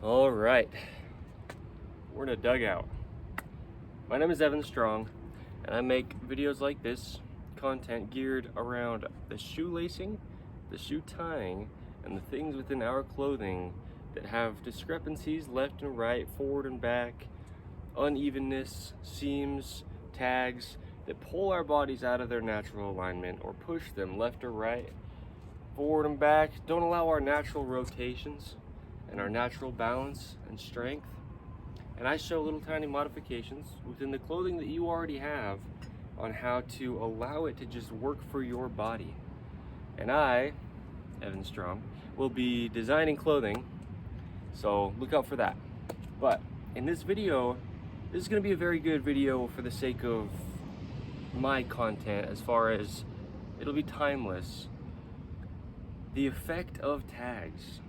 All right, we're in a dugout. My name is Evan Strong, and I make videos like this, content geared around the shoelacing, the shoe tying, and the things within our clothing that have discrepancies left and right, forward and back, unevenness, seams, tags that pull our bodies out of their natural alignment or push them left or right, forward and back, don't allow our natural rotations and our natural balance and strength. And I show little tiny modifications within the clothing that you already have on how to allow it to just work for your body. And I, Evan Strong, will be designing clothing, so look out for that. But in this video, this is going to be a very good video for the sake of my content, as far as it'll be timeless. The effect of tags.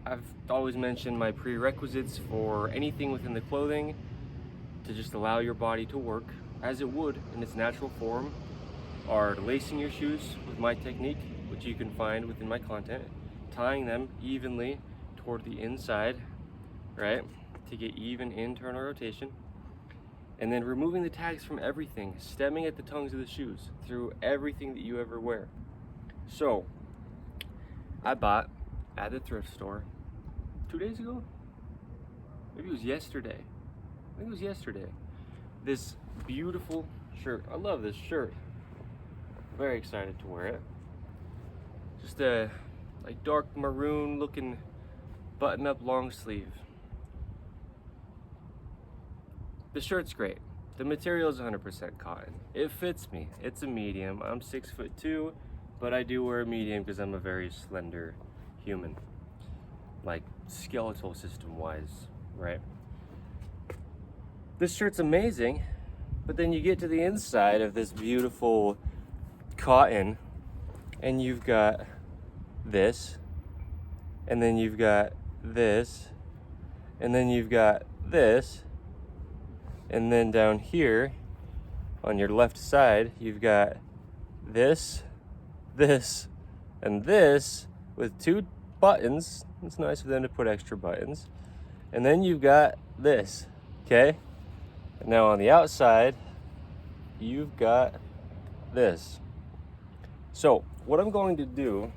I've always mentioned my prerequisites for anything within the clothing to just allow your body to work as it would in its natural form are lacing your shoes with my technique, which you can find within my content, tying them evenly toward the inside, right, to get even internal rotation, and then removing the tags from everything, stemming at the tongues of the shoes through everything that you ever wear. So I bought at the thrift store 2 days ago, maybe it was yesterday, I think it was yesterday, this beautiful shirt. I love this shirt, very excited to wear it. Just a like dark maroon looking button up long sleeve. The shirt's great. The material is 100% cotton. It fits me. It's a medium. I'm 6'2", but I do wear a medium because I'm a very slender human, like skeletal system wise, right? This shirt's amazing, but then you get to the inside of this beautiful cotton and you've got this, and then you've got this, and then you've got this, and then down here on your left side you've got this, this, and this with two buttons. It's nice for them to put extra buttons. And then you've got this, okay? And now on the outside you've got this. So what I'm going to do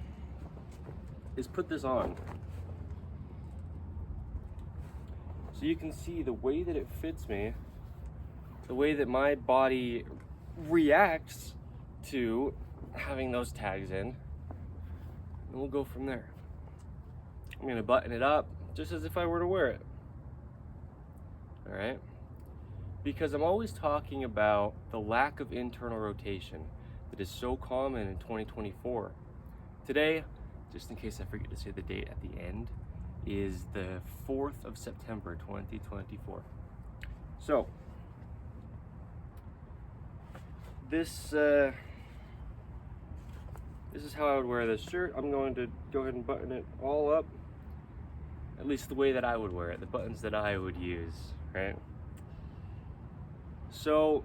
is put this on so you can see the way that it fits me, the way that my body reacts to having those tags in, and we'll go from there. I'm gonna button it up just as if I were to wear it. All right? Because I'm always talking about the lack of internal rotation that is so common in 2024. Today, just in case I forget to say the date at the end, is the 4th of September, 2024. So, this is how I would wear this shirt. I'm going to go ahead and button it all up, at least the way that I would wear it, the buttons that I would use, right? So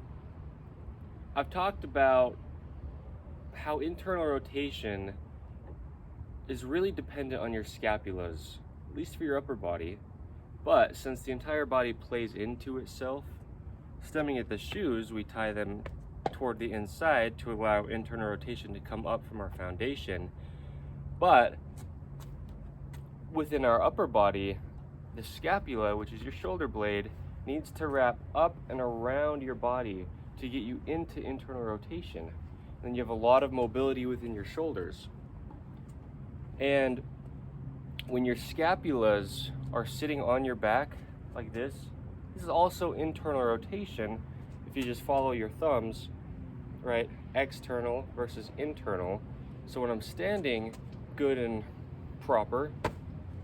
I've talked about how internal rotation is really dependent on your scapulas, at least for your upper body. But since the entire body plays into itself, stemming at the shoes, we tie them toward the inside to allow internal rotation to come up from our foundation. But within our upper body, the scapula, which is your shoulder blade, needs to wrap up and around your body to get you into internal rotation. And you have a lot of mobility within your shoulders. And when your scapulas are sitting on your back like this is also internal rotation. If you just follow your thumbs, right, external versus internal. So when I'm standing good and proper,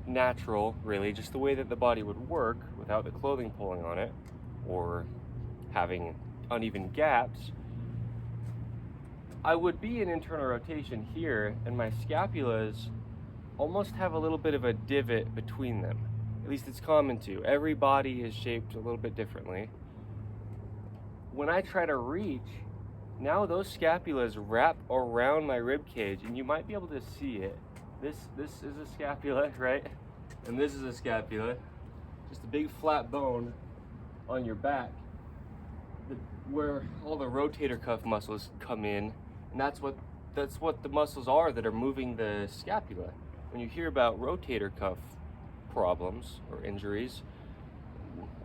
natural, really, just the way that the body would work without the clothing pulling on it or having uneven gaps, I would be in internal rotation here, and my scapulas almost have a little bit of a divot between them. At least it's common to. Every body is shaped a little bit differently. When I try to reach, now those scapulas wrap around my rib cage, and you might be able to see it. This is a scapula, right? and this is a scapula, just a big flat bone on your back where all the rotator cuff muscles come in, and that's what the muscles are that are moving the scapula. When you hear about rotator cuff problems or injuries,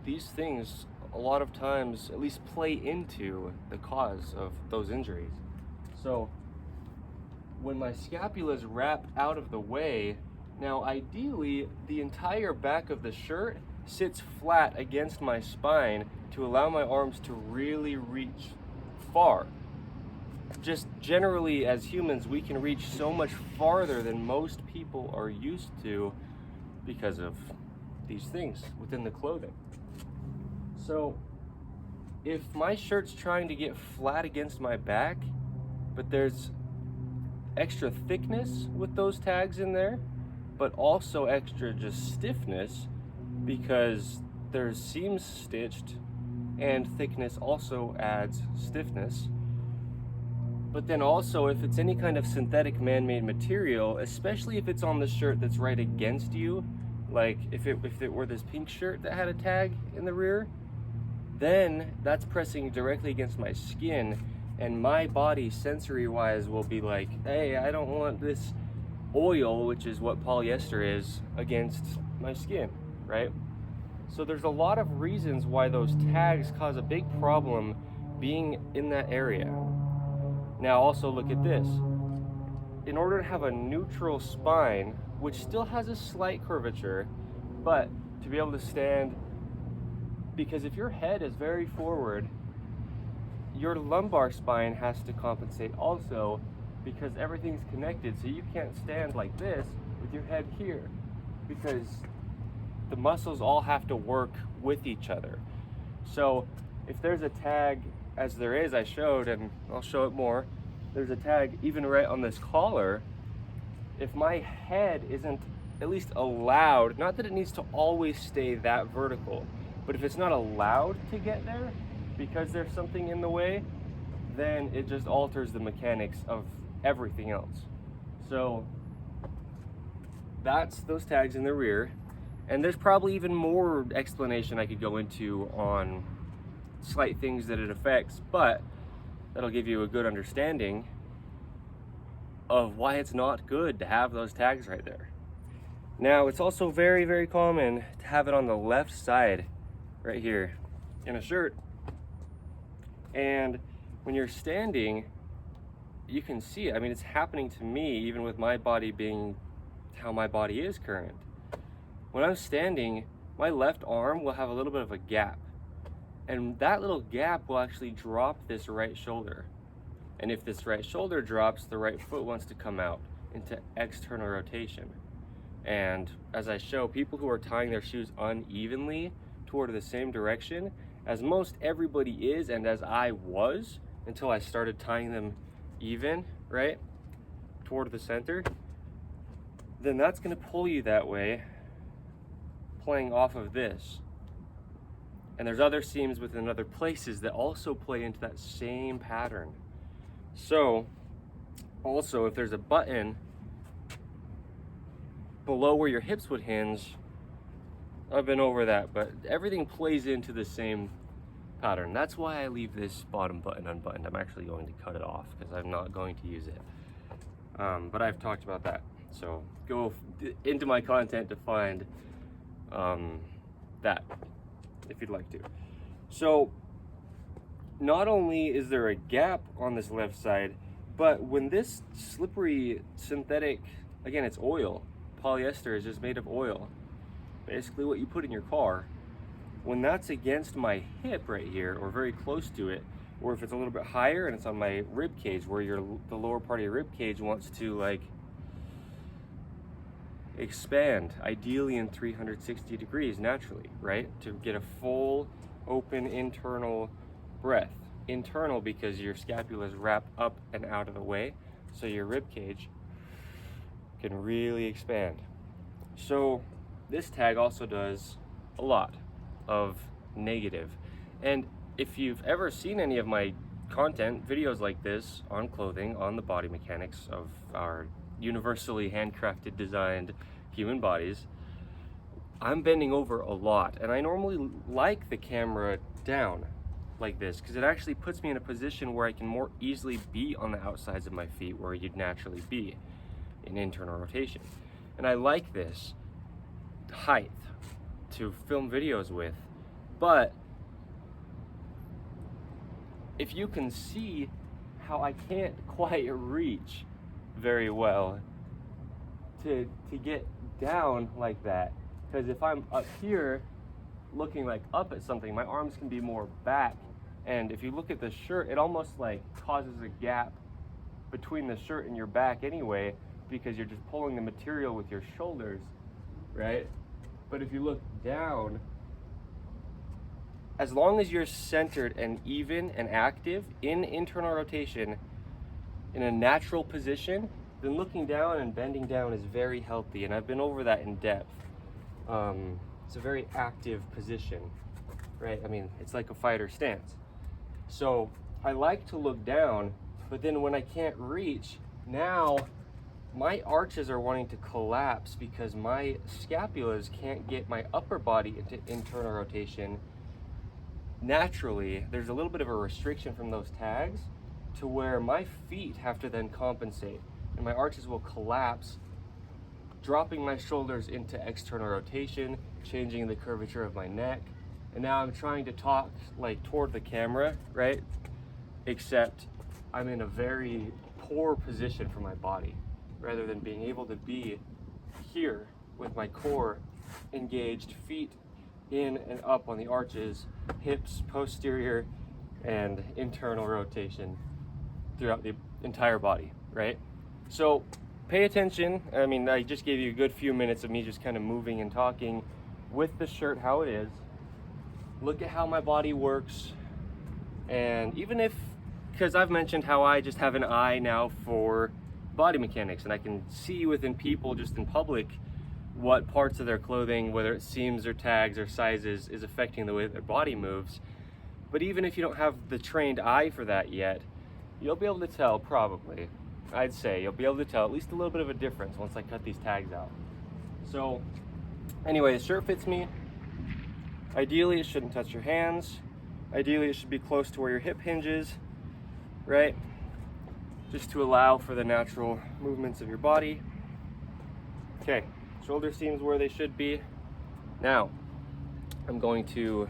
these things a lot of times at least play into the cause of those injuries. So when my scapulas wrap out of the way, now ideally the entire back of the shirt sits flat against my spine to allow my arms to really reach far. Just generally as humans, we can reach so much farther than most people are used to because of these things within the clothing. So if my shirt's trying to get flat against my back, but there's extra thickness with those tags in there, but also extra just stiffness because there's seams stitched, and thickness also adds stiffness. But then also, if it's any kind of synthetic man-made material, especially if it's on the shirt that's right against you, like if it were this pink shirt that had a tag in the rear, then that's pressing directly against my skin, and my body sensory-wise will be like, hey, I don't want this oil, which is what polyester is, against my skin, right? So there's a lot of reasons why those tags cause a big problem being in that area. Now also look at this. In order to have a neutral spine, which still has a slight curvature, but to be able to stand, because if your head is very forward, your lumbar spine has to compensate also, because everything's connected. So you can't stand like this with your head here, because the muscles all have to work with each other. So if there's a tag, as there is, I showed, and I'll show it more, there's a tag even right on this collar. If my head isn't at least allowed, not that it needs to always stay that vertical, but if it's not allowed to get there because there's something in the way, then it just alters the mechanics of everything else. So that's those tags in the rear. And there's probably even more explanation I could go into on slight things that it affects, but that'll give you a good understanding of why it's not good to have those tags right there. Now, it's also very, very common to have it on the left side right here in a shirt. And when you're standing, you can see it. I mean, it's happening to me even with my body being how my body is current. When I'm standing, my left arm will have a little bit of a gap, and that little gap will actually drop this right shoulder. And if this right shoulder drops, the right foot wants to come out into external rotation. And as I show, people who are tying their shoes unevenly toward the same direction, as most everybody is, and as I was until I started tying them even, right, toward the center, then that's going to pull you that way, playing off of this. And there's other seams within other places that also play into that same pattern. So also, if there's a button below where your hips would hinge, I've been over that, but everything plays into the same pattern. That's why I leave this bottom button unbuttoned. I'm actually going to cut it off because I'm not going to use it. But I've talked about that. So go into my content to find that if you'd like to. So not only is there a gap on this left side, but when this slippery synthetic, again, it's oil, polyester is just made of oil, basically what you put in your car, when that's against my hip right here or very close to it, or if it's a little bit higher and it's on my rib cage where the lower part of your rib cage wants to like expand, ideally in 360 degrees naturally, right? To get a full open internal breath. Internal because your scapulas wrap up and out of the way, so your rib cage can really expand. So this tag also does a lot of negative. And if you've ever seen any of my content, videos like this on clothing, on the body mechanics of our universally handcrafted, designed human bodies, I'm bending over a lot, and I normally like the camera down like this because it actually puts me in a position where I can more easily be on the outsides of my feet where you'd naturally be in internal rotation. And I like this height to film videos with, but if you can see how I can't quite reach very well to get down like that, because if I'm up here looking like up at something, my arms can be more back, and if you look at the shirt, it almost like causes a gap between the shirt and your back anyway, because you're just pulling the material with your shoulders, right? But if you look down, as long as you're centered and even and active in internal rotation in a natural position, then looking down and bending down is very healthy, and I've been over that in depth. It's a very active position, right? I mean, it's like a fighter stance. So I like to look down, but then when I can't reach, now my arches are wanting to collapse because my scapulas can't get my upper body into internal rotation. Naturally, there's a little bit of a restriction from those tags to where my feet have to then compensate, and my arches will collapse, dropping my shoulders into external rotation, changing the curvature of my neck. And now I'm trying to talk like toward the camera, right? Except I'm in a very poor position for my body, rather than being able to be here with my core engaged, feet in and up on the arches, hips posterior and internal rotation throughout the entire body, right? So pay attention. I mean, I just gave you a good few minutes of me just kind of moving and talking with the shirt how it is. Look at how my body works. And even if, because I've mentioned how I just have an eye now for body mechanics, and I can see within people just in public what parts of their clothing, whether it's seams or tags or sizes, is affecting the way their body moves. But even if you don't have the trained eye for that yet, you'll be able to tell, probably. I'd say you'll be able to tell at least a little bit of a difference once I cut these tags out. So anyway, the shirt fits me. Ideally, it shouldn't touch your hands. Ideally, it should be close to where your hip hinges, right? Just to allow for the natural movements of your body. Okay, shoulder seams where they should be. Now, I'm going to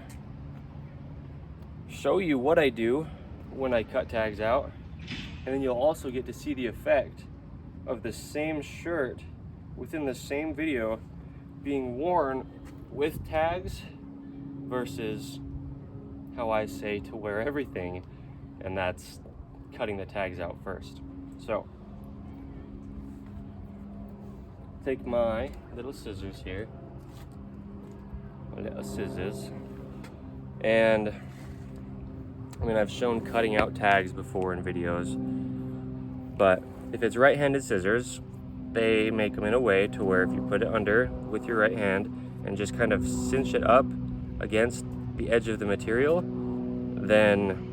show you what I do when I cut tags out, and then you'll also get to see the effect of the same shirt within the same video being worn with tags versus how I say to wear everything, and that's cutting the tags out first. So take my little scissors here, and I mean, I've shown cutting out tags before in videos, but if it's right-handed scissors, they make them in a way to where if you put it under with your right hand and just kind of cinch it up against the edge of the material, then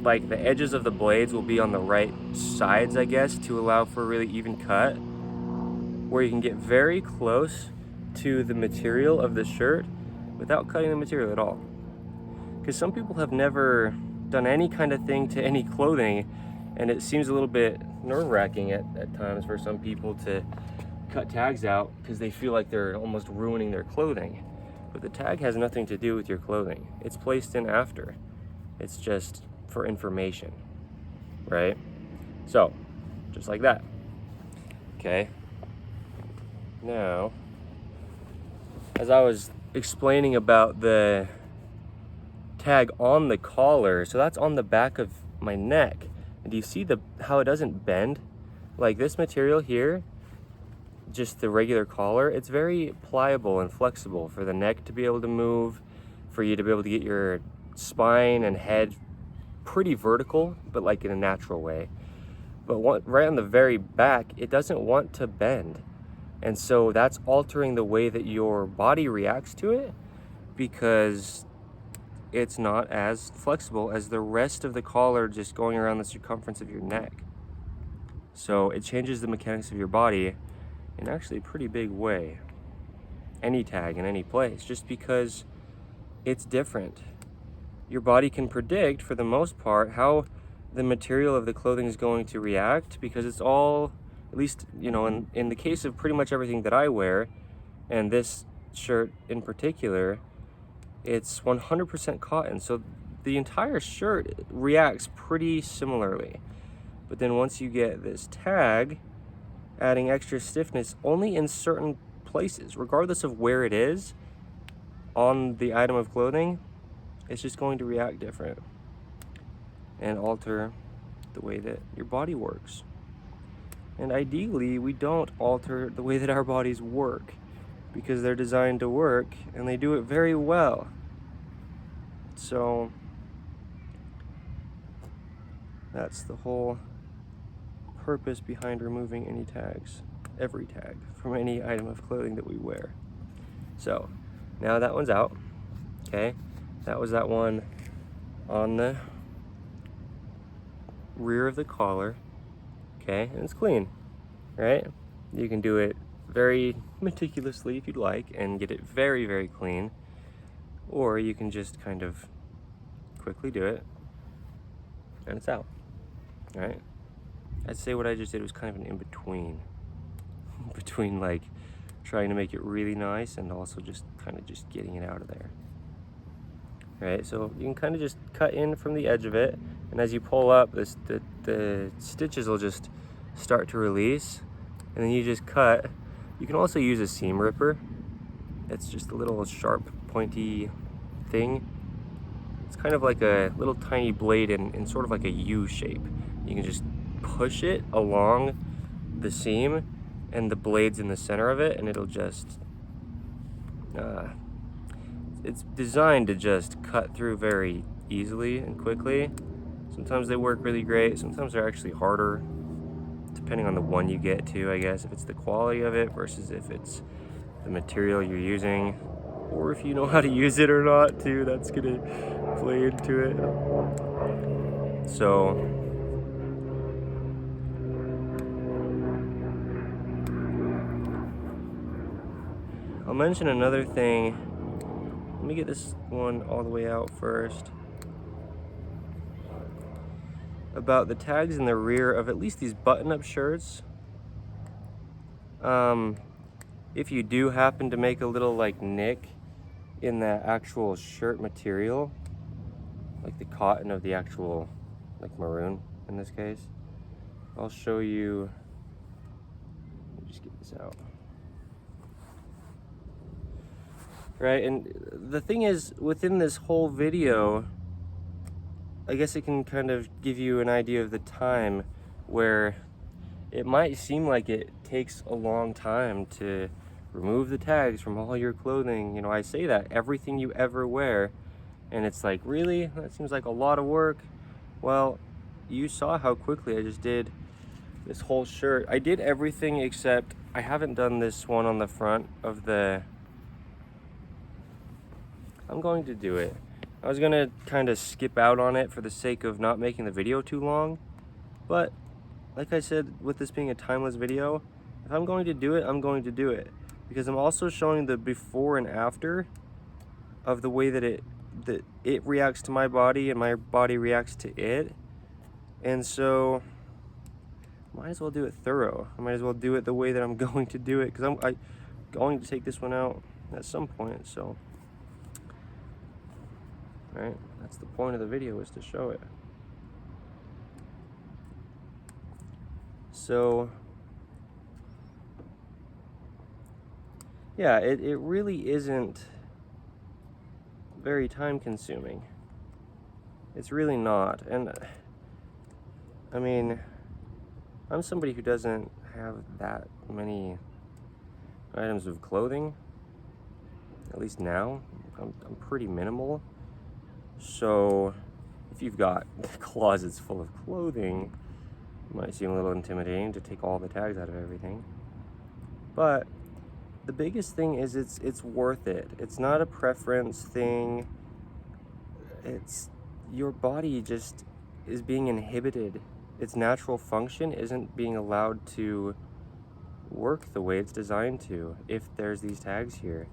like the edges of the blades will be on the right sides, I guess, to allow for a really even cut, where you can get very close to the material of the shirt without cutting the material at all. Because some people have never done any kind of thing to any clothing, and it seems a little bit nerve-wracking at times for some people to cut tags out because they feel like they're almost ruining their clothing. But the tag has nothing to do with your clothing. It's placed in after. It's just for information, right? So, just like that. Okay. Now, as I was explaining about the tag on the collar, so that's on the back of my neck, and do you see how it doesn't bend? Like this material here, just the regular collar, it's very pliable and flexible for the neck to be able to move, for you to be able to get your spine and head pretty vertical, but like in a natural way. But right on the very back, it doesn't want to bend, and so that's altering the way that your body reacts to it, because it's not as flexible as the rest of the collar just going around the circumference of your neck. So it changes the mechanics of your body in actually a pretty big way. any tag in any place, just because it's different. Your body can predict, for the most part, how the material of the clothing is going to react, because it's all, at least, you know, in the case of pretty much everything that I wear, and this shirt in particular, it's 100% cotton. So the entire shirt reacts pretty similarly. But then once you get this tag, adding extra stiffness only in certain places, regardless of where it is on the item of clothing, it's just going to react different and alter the way that your body works. And ideally, we don't alter the way that our bodies work, because they're designed to work and they do it very well. So that's the whole purpose behind removing any tags, every tag, from any item of clothing that we wear. So now that one's out, okay? That was that one on the rear of the collar, okay? And it's clean, right? You can do it very meticulously if you'd like and get it very, very clean, or you can just kind of quickly do it and it's out, all right? I'd say what I just did was kind of an in-between, between like trying to make it really nice and also just kind of just getting it out of there. All right, so you can kind of just cut in from the edge of it, and as you pull up, the stitches will just start to release, and then you just cut. You can also use a seam ripper. It's just a little sharp, pointy thing. It's kind of like a little tiny blade in sort of like a U shape. You can just push it along the seam and the blade's in the center of it, and it'll just it's designed to just cut through very easily and quickly. Sometimes they work really great, sometimes they're actually harder, depending on the one you get to, I guess, if it's the quality of it versus if it's the material you're using, or if you know how to use it or not too. That's gonna play into it. So I'll mention another thing. Let me get this one all the way out first. About the tags in the rear of at least these button-up shirts. If you do happen to make a little like nick in that actual shirt material, like the cotton of the actual, like maroon in this case, I'll show you. Let me just get this out. Right, and the thing is, within this whole video, I guess it can kind of give you an idea of the time where it might seem like it takes a long time to remove the tags from all your clothing. You know, I say that, everything you ever wear, and it's like, really? That seems like a lot of work. Well, you saw how quickly I just did this whole shirt. I did everything except I haven't done this one on the front of the... I'm going to do it. I was gonna kind of skip out on it for the sake of not making the video too long, but like I said, with this being a timeless video, if I'm going to do it, I'm going to do it, because I'm also showing the before and after of the way that it reacts to my body and my body reacts to it. And so might as well do it thorough. I might as well do it the way that I'm going to do it, because I'm going to take this one out at some point. So right, that's the point of the video, is to show it. So yeah, it really isn't very time consuming. It's really not. And I mean, I'm somebody who doesn't have that many items of clothing, at least now. I'm pretty minimal. So if you've got closets full of clothing, it might seem a little intimidating to take all the tags out of everything. But the biggest thing is it's worth it. It's not a preference thing. It's your body just is being inhibited. Its natural function isn't being allowed to work the way it's designed to if there's these tags here.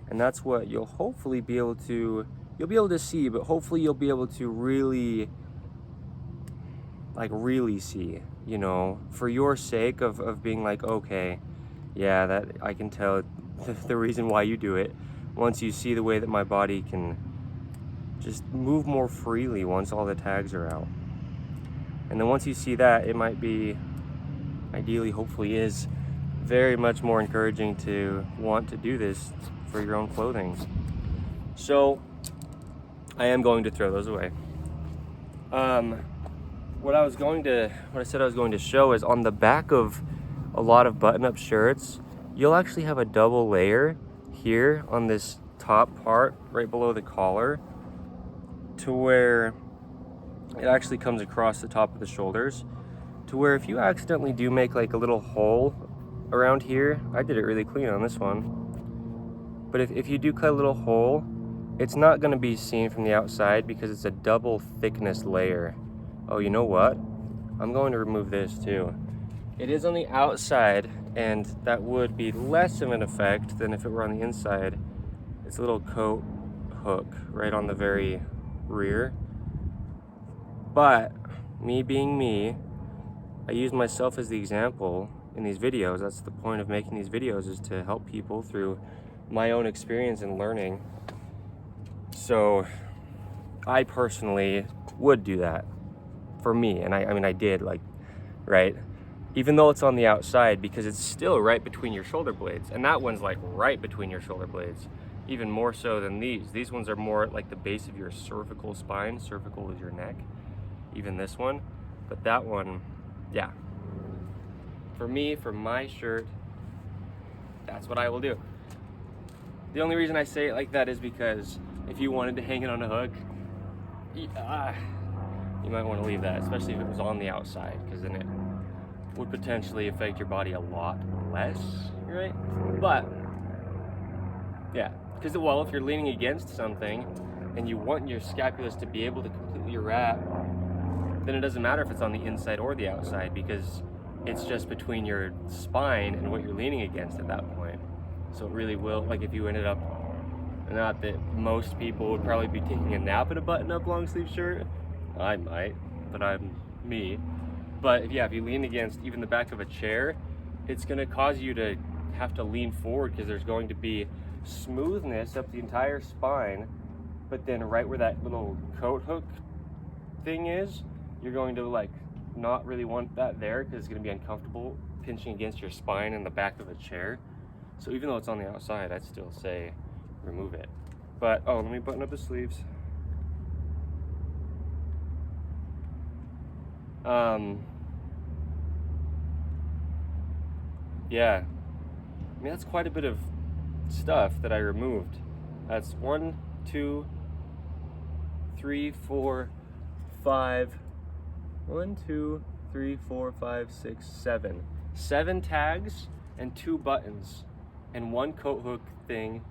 And that's what you'll hopefully be able to, see, but hopefully you'll be able to really see, you know, for your sake of being like, okay, yeah, that I can tell the reason why you do it. Once you see the way that my body can just move more freely once all the tags are out. And then once you see that, it might be, ideally, hopefully is, very much more encouraging to want to do this for your own clothing. So I am going to throw those away. What I said I was going to show is on the back of a lot of button-up shirts, you'll actually have a double layer here on this top part right below the collar, to where it actually comes across the top of the shoulders, to where if you accidentally do make like a little hole around here, I did it really clean on this one, but if you do cut a little hole, it's not going to be seen from the outside because it's a double thickness layer. Oh, you know what? I'm going to remove this too. It is on the outside, and that would be less of an effect than if it were on the inside. It's a little coat hook right on the very rear. But me being me, I use myself as the example in these videos. That's the point of making these videos, is to help people through my own experience and learning. So I personally would do that for me, and I mean I did, like, right, even though it's on the outside, because it's still right between your shoulder blades, and that one's like right between your shoulder blades, even more so than these ones are more at like the base of your cervical spine. Cervical is your neck, even this one, but that one, yeah, for me, for my shirt, that's what I will do. The only reason I say it like that is because if you wanted to hang it on a hook, you might want to leave that, especially if it was on the outside, because then it would potentially affect your body a lot less, right? But yeah, because, well, if you're leaning against something and you want your scapulus to be able to completely wrap, then it doesn't matter if it's on the inside or the outside, because it's just between your spine and what you're leaning against at that point. So it really will, like if you ended up, not that most people would probably be taking a nap in a button-up long sleeve shirt. I might, but I'm me. But yeah, if you lean against even the back of a chair, it's gonna cause you to have to lean forward, because there's going to be smoothness up the entire spine, but then right where that little coat hook thing is, you're going to like not really want that there, because it's gonna be uncomfortable pinching against your spine and the back of a chair. So even though it's on the outside, I'd still say remove it. But, oh, let me button up the sleeves. Yeah, I mean, that's quite a bit of stuff that I removed. That's 1, 2, 3, 4, 5, 1, 2, 3, 4, 5, 6, 7. 7 tags and 2 buttons and 1 coat hook thing,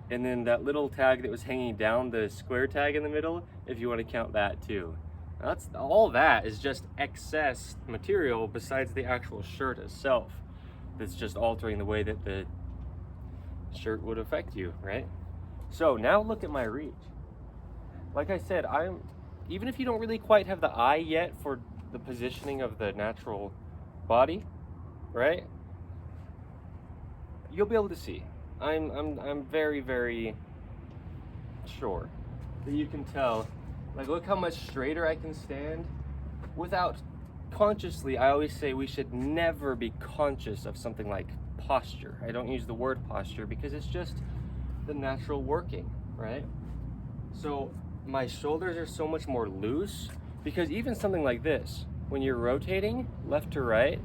and then that little tag that was hanging down, the square tag in the middle, if you want to count that too. That's all. That is just excess material besides the actual shirt itself, that's just altering the way that the shirt would affect you, right? So now look at my reach. Like I said, even if you don't really quite have the eye yet for the positioning of the natural body, right, you'll be able to see. I'm very, very sure that you can tell. Like, look how much straighter I can stand without consciously. I always say we should never be conscious of something like posture. I don't use the word posture because it's just the natural working, right? So my shoulders are so much more loose, because even something like this, when you're rotating left to right,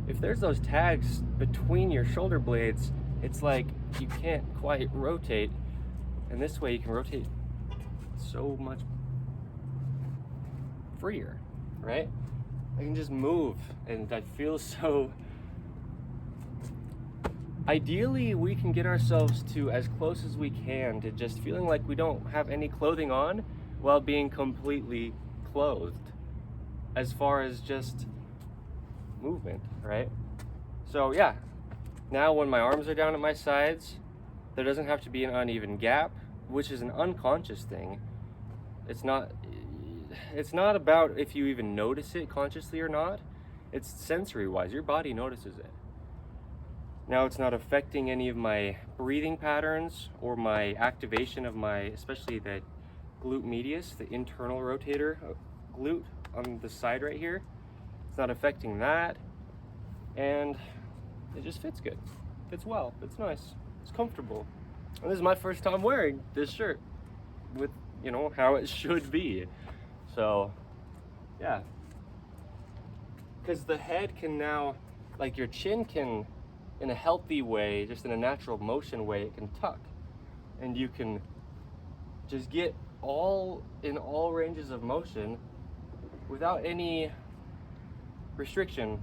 if there's those tags between your shoulder blades, it's like you can't quite rotate. And this way you can rotate so much freer, right? I can just move, and I feel so. Ideally, we can get ourselves to as close as we can to just feeling like we don't have any clothing on while being completely clothed, as far as just movement, right? So yeah, now when my arms are down at my sides, there doesn't have to be an uneven gap, which is an unconscious thing. It's not about if you even notice it consciously or not. It's sensory wise, your body notices it. Now it's not affecting any of my breathing patterns or my activation of my, especially the glute medius, the internal rotator glute on the side right here. It's not affecting that, and it just fits good. Fits well, fits nice, it's comfortable. And this is my first time wearing this shirt with, you know, how it should be. So yeah, because the head can now, like your chin can, in a healthy way, just in a natural motion way, it can tuck, and you can just get in all ranges of motion without any restriction,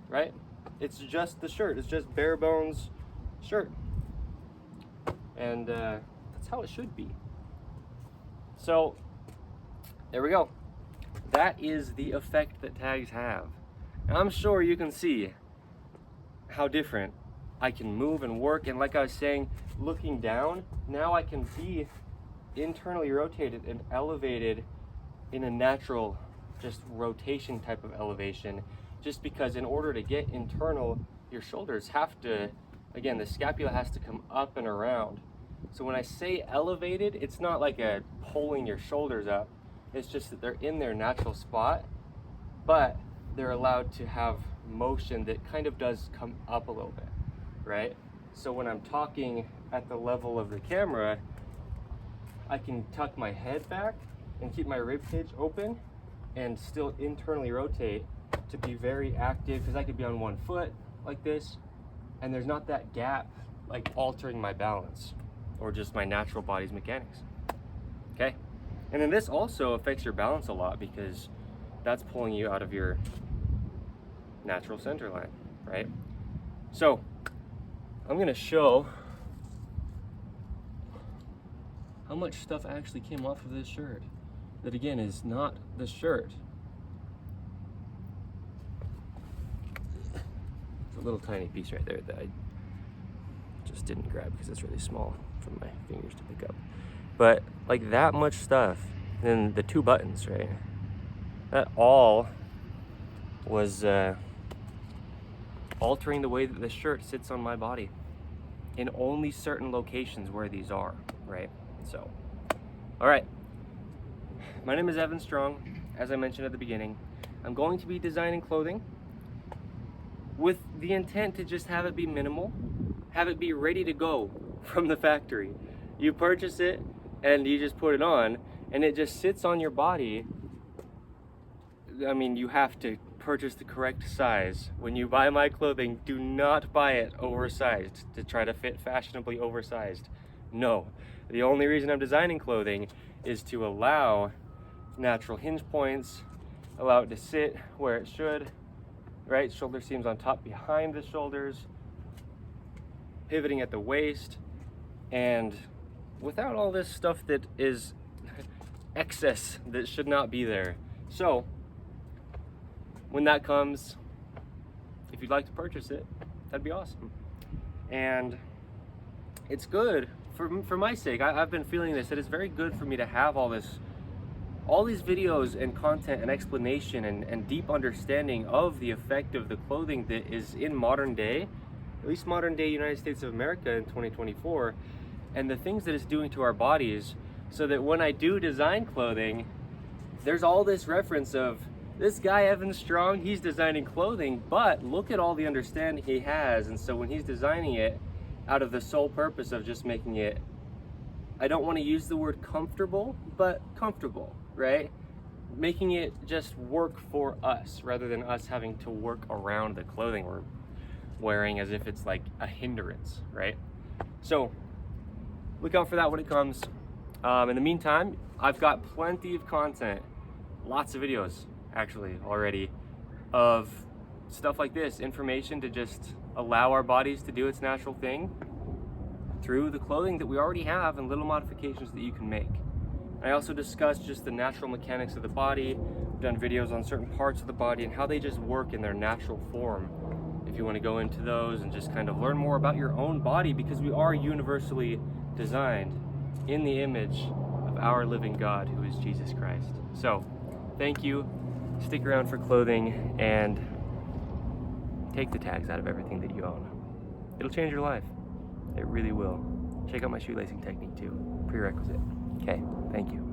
right? It's just the shirt, it's just bare bones shirt, and that's how it should be. So there we go. That is the effect that tags have. And I'm sure you can see how different I can move and work, and like I was saying, looking down, now I can be internally rotated and elevated in a natural, just rotation type of elevation, just because in order to get internal, your shoulders have to, again, the scapula has to come up and around. So when I say elevated, it's not like a pulling your shoulders up, it's just that they're in their natural spot, but they're allowed to have motion that kind of does come up a little bit, right? So when I'm talking at the level of the camera, I can tuck my head back and keep my rib cage open and still internally rotate to be very active, because I could be on one foot like this and there's not that gap like altering my balance or just my natural body's mechanics. Okay, and then this also affects your balance a lot, because that's pulling you out of your natural center line, right? So I'm gonna show how much stuff actually came off of this shirt that, again, is not the shirt. It's a little tiny piece right there that I just didn't grab because it's really small for my fingers to pick up. But like that much stuff, and the 2 buttons, right? That all was altering the way that the shirt sits on my body in only certain locations where these are, right? So, all right. My name is Evan Strong. As I mentioned at the beginning, I'm going to be designing clothing with the intent to just have it be minimal, have it be ready to go from the factory. You purchase it and you just put it on and it just sits on your body. I mean, you have to purchase the correct size. When you buy my clothing, do not buy it oversized to try to fit fashionably oversized. No, the only reason I'm designing clothing is to allow natural hinge points, allow it to sit where it should, right? Shoulder seams on top behind the shoulders, pivoting at the waist, and without all this stuff that is excess that should not be there. So when that comes, if you'd like to purchase it, that'd be awesome. And it's good for my sake. I've been feeling this, that it's very good for me to have all these videos and content and explanation and deep understanding of the effect of the clothing that is in modern day, at least modern day United States of America in 2024, and the things that it's doing to our bodies, so that when I do design clothing, there's all this reference of this guy Evan Strong, he's designing clothing, but look at all the understanding he has. And so when he's designing it out of the sole purpose of just making it, I don't want to use the word comfortable, but comfortable, right? Making it just work for us rather than us having to work around the clothing we're wearing as if it's like a hindrance, right? So look out for that when it comes. In the meantime, I've got plenty of content, lots of videos actually already, of stuff like this, information to just allow our bodies to do its natural thing through the clothing that we already have and little modifications that you can make. I also discussed just the natural mechanics of the body, done videos on certain parts of the body and how they just work in their natural form if you want to go into those and just kind of learn more about your own body, because we are universally designed in the image of our living God, who is Jesus Christ. So, thank you. Stick around for clothing and take the tags out of everything that you own. It'll change your life. It really will. Check out my shoelacing technique too. Prerequisite. Okay, thank you.